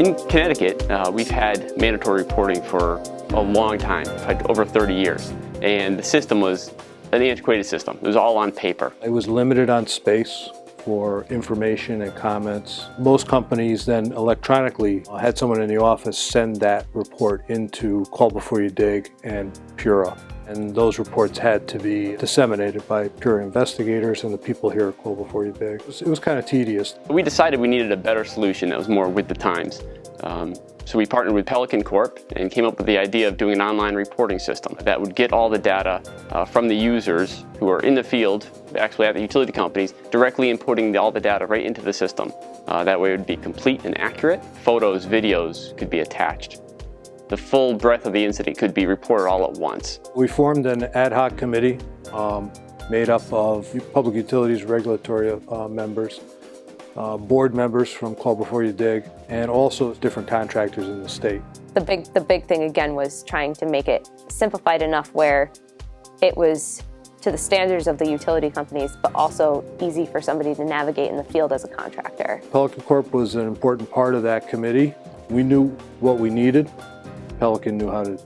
In Connecticut, we've had mandatory reporting for a long time, like over 30 years, and the system was an antiquated system. It was all on paper. It was limited on space for information and comments. Most companies then electronically had someone in the office send that report into Call Before You Dig and PURA. And those reports had to be disseminated by PURA investigators and the people here at Call Before You Dig. It was kind of tedious. We decided we needed a better solution that was more with the times. So we partnered with PelicanCorp and came up with the idea of doing an online reporting system that would get all the data from the users who are in the field, actually at the utility companies, directly inputting all the data right into the system. That way it would be complete and accurate. Photos, videos could be attached. The full breadth of the incident could be reported all at once. We formed an ad hoc committee made up of public utilities regulatory members, board members from Call Before You Dig, and also different contractors in the state. The big thing again was trying to make it simplified enough where it was to the standards of the utility companies, but also easy for somebody to navigate in the field as a contractor. PelicanCorp was an important part of that committee. We knew what we needed. Pelican knew how to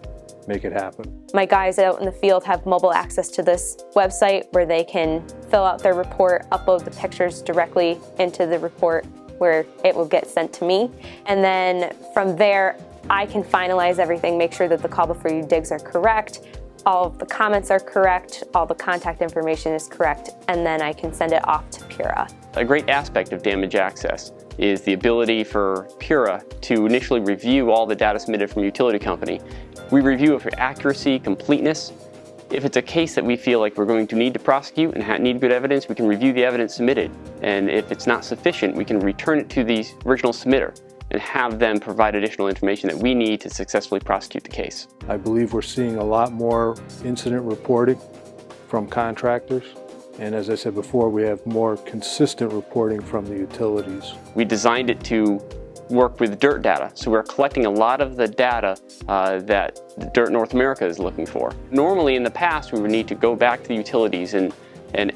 make it happen. My guys out in the field have mobile access to this website where they can fill out their report, upload the pictures directly into the report where it will get sent to me. And then from there, I can finalize everything, make sure that the Call Before You Digs are correct, all of the comments are correct, all the contact information is correct, and then I can send it off to PURA. A great aspect of DamageAccess is the ability for PURA to initially review all the data submitted from a utility company. We review it for accuracy, completeness. If it's a case that we feel like we're going to need to prosecute and need good evidence, we can review the evidence submitted. And if it's not sufficient, we can return it to the original submitter and have them provide additional information that we need to successfully prosecute the case. I believe we're seeing a lot more incident reporting from contractors. And as I said before, we have more consistent reporting from the utilities. We designed it to work with dirt data. So we're collecting a lot of the data that Dirt North America is looking for. Normally in the past, we would need to go back to the utilities and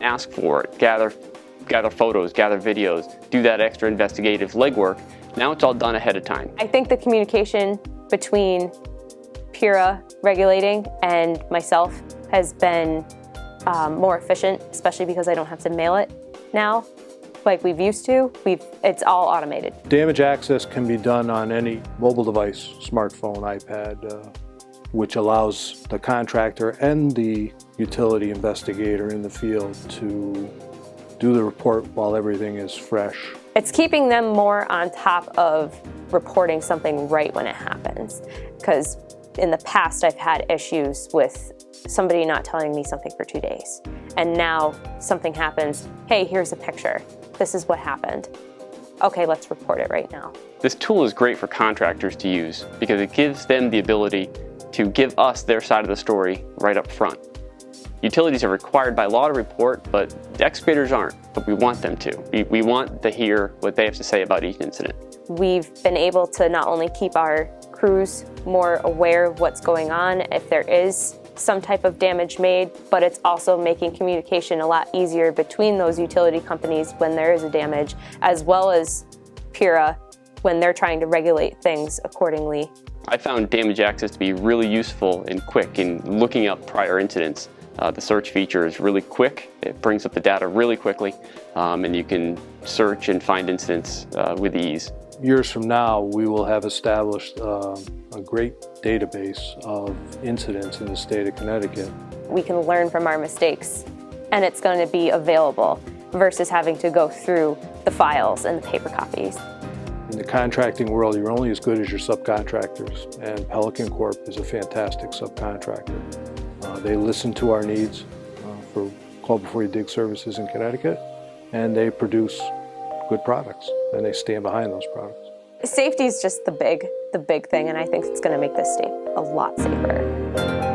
ask for it, gather photos, gather videos, do that extra investigative legwork. Now it's all done ahead of time. I think the communication between PURA regulating and myself has been more efficient, especially because I don't have to mail it now like we've used to. It's all automated. DamageAccess can be done on any mobile device, smartphone, iPad, which allows the contractor and the utility investigator in the field to do the report while everything is fresh. It's keeping them more on top of reporting something right when it happens. Because in the past I've had issues with somebody not telling me something for 2 days. And now something happens, hey, here's a picture. This is what happened. Okay, let's report it right now. This tool is great for contractors to use because it gives them the ability to give us their side of the story right up front. Utilities are required by law to report, but the excavators aren't, but we want them to. We want to hear what they have to say about each incident. We've been able to not only keep our crews more aware of what's going on if there is some type of damage made, but it's also making communication a lot easier between those utility companies when there is a damage, as well as PURA when they're trying to regulate things accordingly. I found DamageAccess to be really useful and quick in looking up prior incidents. The search feature is really quick. It brings up the data really quickly, and you can search and find incidents with ease. Years from now, we will have established a great database of incidents in the state of Connecticut. We can learn from our mistakes, and it's going to be available versus having to go through the files and the paper copies. In the contracting world, you're only as good as your subcontractors, and PelicanCorp is a fantastic subcontractor. They listen to our needs for Call Before You Dig services in Connecticut, and they produce good products, and they stand behind those products. Safety is just the big thing, and I think it's going to make this state a lot safer.